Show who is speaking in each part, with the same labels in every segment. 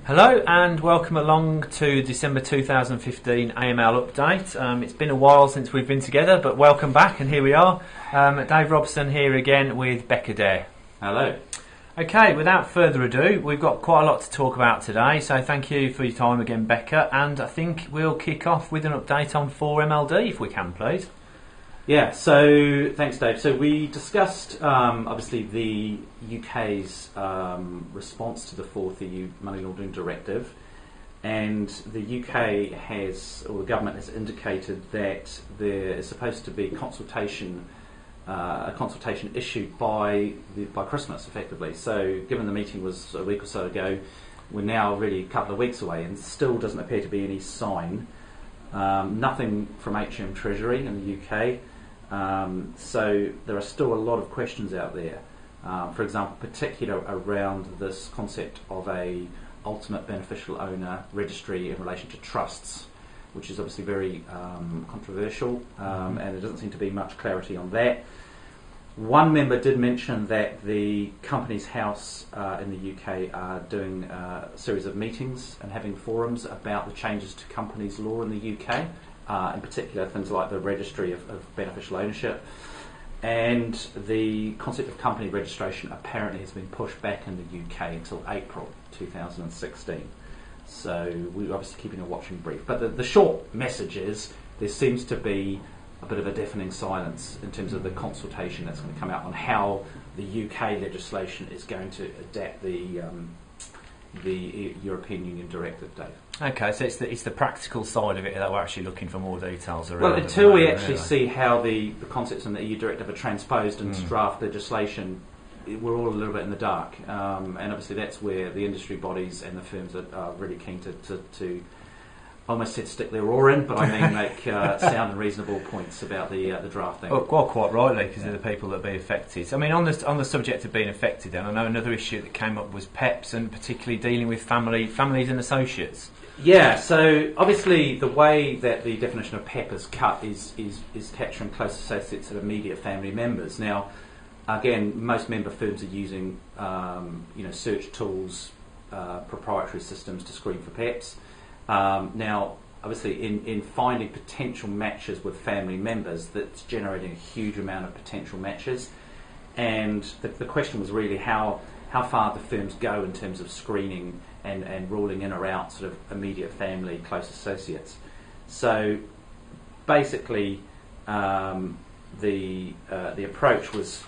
Speaker 1: Hello and welcome along to December 2015 AML update. It's been a while since we've been together, but welcome back, and here we are. Dave Robson here again with Pekka Dave.
Speaker 2: Hello.
Speaker 1: Okay, without further ado, we've got quite a lot to talk about today, so thank you for your time again, Pekka, and I think we'll kick off with an update on 4MLD if we can, please.
Speaker 2: Yeah, so thanks, Dave. So we discussed obviously the UK's response to the fourth EU money laundering directive, and the UK has, or the government has indicated that there is supposed to be a consultation issued by Christmas, effectively. So given the meeting was a week or so ago, we're now really a couple of weeks away, and still doesn't appear to be any sign. Nothing from HM Treasury in the UK. So there are still a lot of questions out there. For example, particular around this concept of a ultimate beneficial owner registry in relation to trusts, which is obviously very controversial, and there doesn't seem to be much clarity on that. One member did mention that the Companies House in the UK are doing a series of meetings and having forums about the changes to companies law in the UK. In particular, things like the registry of beneficial ownership, and the concept of company registration apparently has been pushed back in the UK until April 2016. So we're obviously keeping a watching brief. But the short message is there seems to be a bit of a deafening silence in terms of the consultation that's going to come out on how the UK legislation is going to adapt the European Union directive, Dave.
Speaker 1: Okay, so it's the practical side of it that we're actually looking for more details around.
Speaker 2: Well, until we actually see how the concepts in the EU directive are transposed into draft legislation, we're all a little bit in the dark. And obviously that's where the industry bodies and the firms are really keen to I almost said stick their oar in, but I mean make sound and reasonable points about the drafting.
Speaker 1: Well, quite rightly, because they're the people that be affected. I mean, on the subject of being affected, then I know another issue that came up was PEPs, and particularly dealing with families and associates.
Speaker 2: Yeah, so obviously the way that the definition of PEP is cut is capturing close associates and immediate family members. Now, again, most member firms are using search tools, proprietary systems to screen for PEPs. Now, obviously, in finding potential matches with family members, that's generating a huge amount of potential matches. And the question was really how far the firms go in terms of screening and ruling in or out sort of immediate family, close associates. So basically, the approach was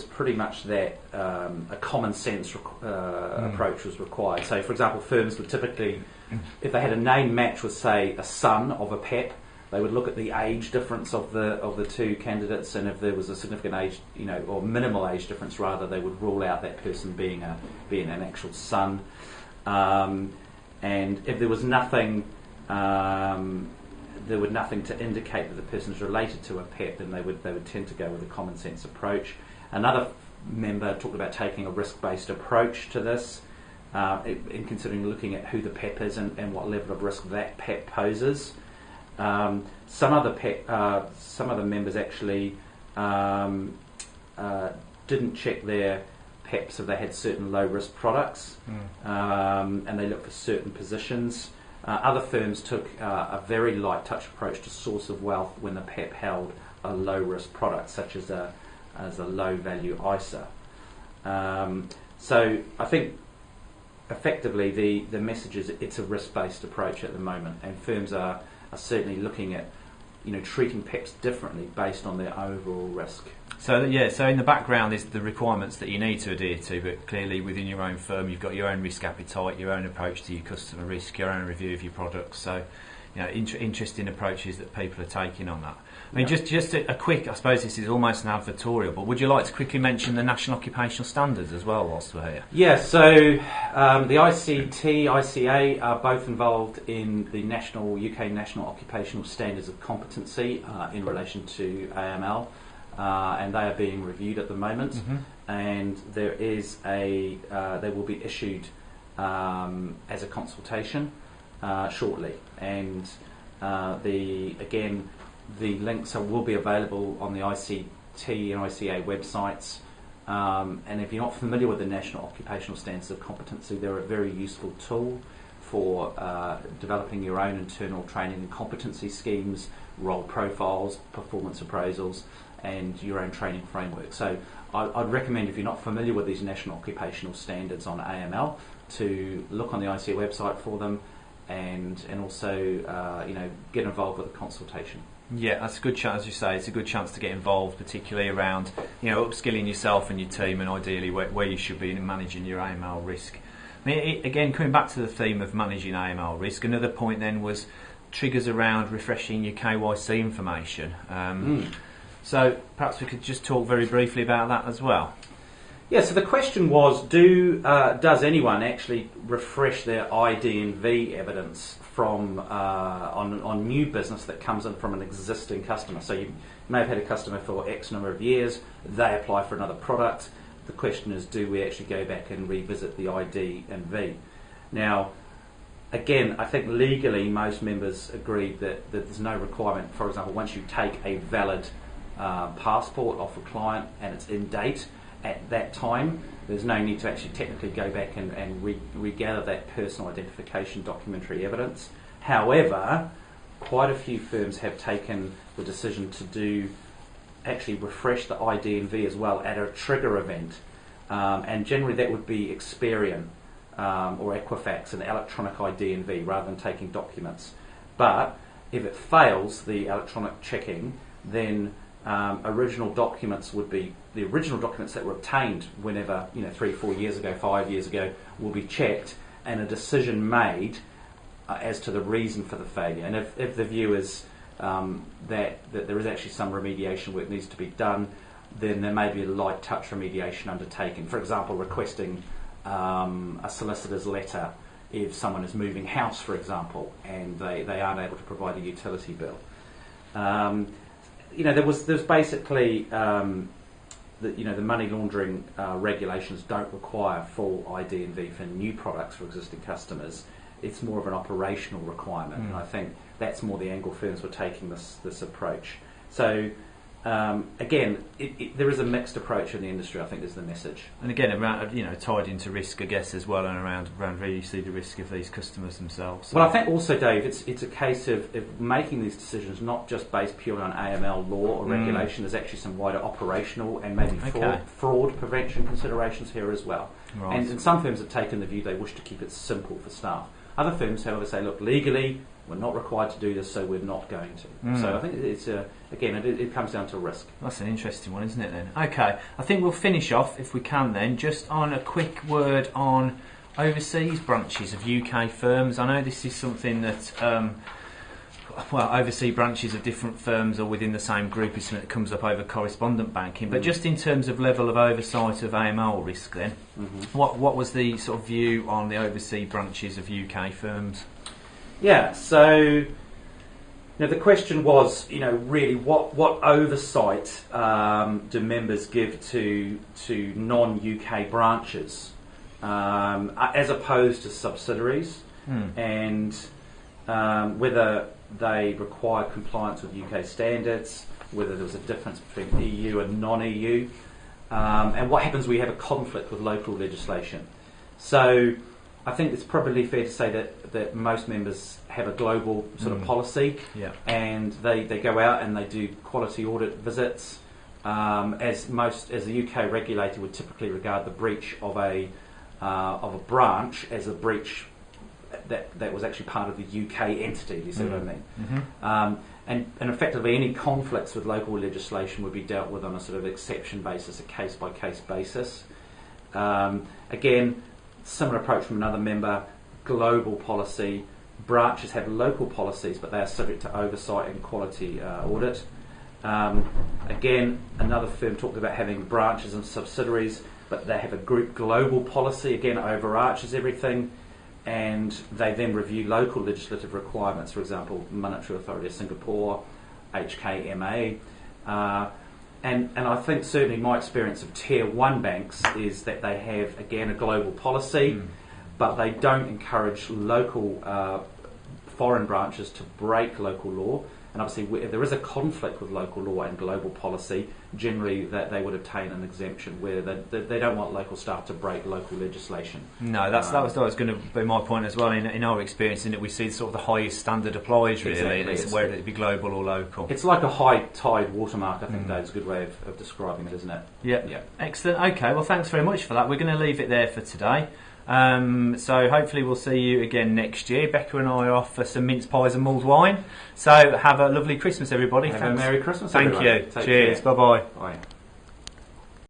Speaker 2: pretty much that a common sense approach was required. So, for example, firms would typically, if they had a name match with, say, a son of a PEP, they would look at the age difference of the two candidates, and if there was a significant age, or minimal age difference rather, they would rule out that person being an actual son. And if there was nothing, nothing to indicate that the person is related to a PEP, then they would tend to go with a common sense approach. Another member talked about taking a risk-based approach to this, in considering looking at who the PEP is and what level of risk that PEP poses. Some other members actually didn't check their PEPs if they had certain low-risk products, and they looked for certain positions. Other firms took a very light-touch approach to source of wealth when the PEP held a low-risk product, such as a low-value ISA. So I think effectively the message is it's a risk-based approach at the moment, and firms are certainly looking at treating PEPs differently based on their overall risk.
Speaker 1: So in the background is the requirements that you need to adhere to, but clearly within your own firm you've got your own risk appetite, your own approach to your customer risk, your own review of your products. So interesting approaches that people are taking on that. I mean, just a quick, I suppose this is almost an advertorial, but would you like to quickly mention the National Occupational Standards as well whilst we're here?
Speaker 2: Yeah, so the ICT, ICA are both involved in the UK National Occupational Standards of Competency in relation to AML, and they are being reviewed at the moment, and there is they will be issued as a consultation shortly, and the links will be available on the ICT and ICA websites And if you're not familiar with the National Occupational Standards of Competency, they're a very useful tool for developing your own internal training and competency schemes, role profiles, performance appraisals, and your own training framework. So I'd recommend, if you're not familiar with these National Occupational Standards on AML, to look on the ICA website for them, and also get involved with a consultation.
Speaker 1: Yeah, that's a good chance, as you say. It's a good chance to get involved, particularly around upskilling yourself and your team, and ideally where you should be in managing your AML risk. I mean, again, coming back to the theme of managing AML risk, another point then was triggers around refreshing your KYC information. So perhaps we could just talk very briefly about that as well.
Speaker 2: Yeah, so the question was, does anyone actually refresh their ID&V evidence from on new business that comes in from an existing customer? So you may have had a customer for X number of years, they apply for another product. The question is, do we actually go back and revisit the ID&V? Now, again, I think legally most members agreed that there's no requirement. For example, once you take a valid passport off a client and it's in date, at that time, there's no need to actually technically go back and regather that personal identification documentary evidence. However, quite a few firms have taken the decision to actually refresh the ID&V as well at a trigger event, and generally that would be Experian or Equifax, an electronic ID&V, rather than taking documents. But if it fails the electronic checking, then original documents would be the original documents that were obtained whenever 3, 4 years ago, 5 years ago, will be checked and a decision made as to the reason for the failure. And if the view is that there is actually some remediation work needs to be done, then there may be a light touch remediation undertaken. For example, requesting a solicitor's letter if someone is moving house, for example, and they aren't able to provide a utility bill. There's basically the money laundering regulations don't require full ID&V for new products for existing customers. It's more of an operational requirement, and I think that's more the angle firms were taking this approach. So again, there is a mixed approach in the industry, I think, is the message.
Speaker 1: And again, around tied into risk, I guess, as well, and around really see the risk of these customers themselves. So.
Speaker 2: Well, I think also, Dave, it's a case of making these decisions not just based purely on AML law or regulation. There's actually some wider operational and maybe fraud prevention considerations here as well.
Speaker 1: Right.
Speaker 2: And some firms have taken the view they wish to keep it simple for staff. Other firms, however, say, look, legally, we're not required to do this, so we're not going to. So I think it's it comes down to risk.
Speaker 1: That's an interesting one, isn't it, then? Okay, I think we'll finish off, if we can then, just on a quick word on overseas branches of UK firms. I know this is something that, overseas branches of different firms or within the same group is something that comes up over correspondent banking, but just in terms of level of oversight of AML risk then, what was the sort of view on the overseas branches of UK firms?
Speaker 2: Yeah, so the question was, really what oversight do members give to non-UK branches as opposed to subsidiaries, and whether they require compliance with UK standards, whether there was a difference between EU and non-EU, and what happens when we have a conflict with local legislation. So I think it's probably fair to say that most members have a global sort of policy, and they go out and they do quality audit visits, as the UK regulator would typically regard the breach of a branch as a breach that was actually part of the UK entity. Do you see what I mean? And effectively any conflicts with local legislation would be dealt with on a sort of exception basis, a case by case basis. Again, similar approach from another member, global policy. Branches have local policies, but they are subject to oversight and quality audit. Again, another firm talked about having branches and subsidiaries, but they have a group global policy, again, overarches everything, and they then review local legislative requirements, for example, Monetary Authority of Singapore, HKMA. And I think certainly my experience of Tier 1 banks is that they have, again, a global policy, but they don't encourage local foreign branches to break local law, And obviously, if there is a conflict with local law and global policy, generally that they would obtain an exemption where they don't want local staff to break local legislation.
Speaker 1: No, that was going to be my point as well. In our experience, in that we see sort of the highest standard applies really,
Speaker 2: Exactly.
Speaker 1: whether it be global or local.
Speaker 2: It's like a high tide watermark. I think that's a good way of describing it, isn't it?
Speaker 1: Yeah. Excellent. Okay, well, thanks very much for that. We're going to leave it there for today. So hopefully we'll see you again next year. Becca and I are off for some mince pies and mulled wine. So have a lovely Christmas, everybody.
Speaker 2: Have a Merry Christmas,
Speaker 1: Thank
Speaker 2: everybody.
Speaker 1: you.
Speaker 2: Take
Speaker 1: Cheers.
Speaker 2: care.
Speaker 1: Bye-bye.
Speaker 2: Bye.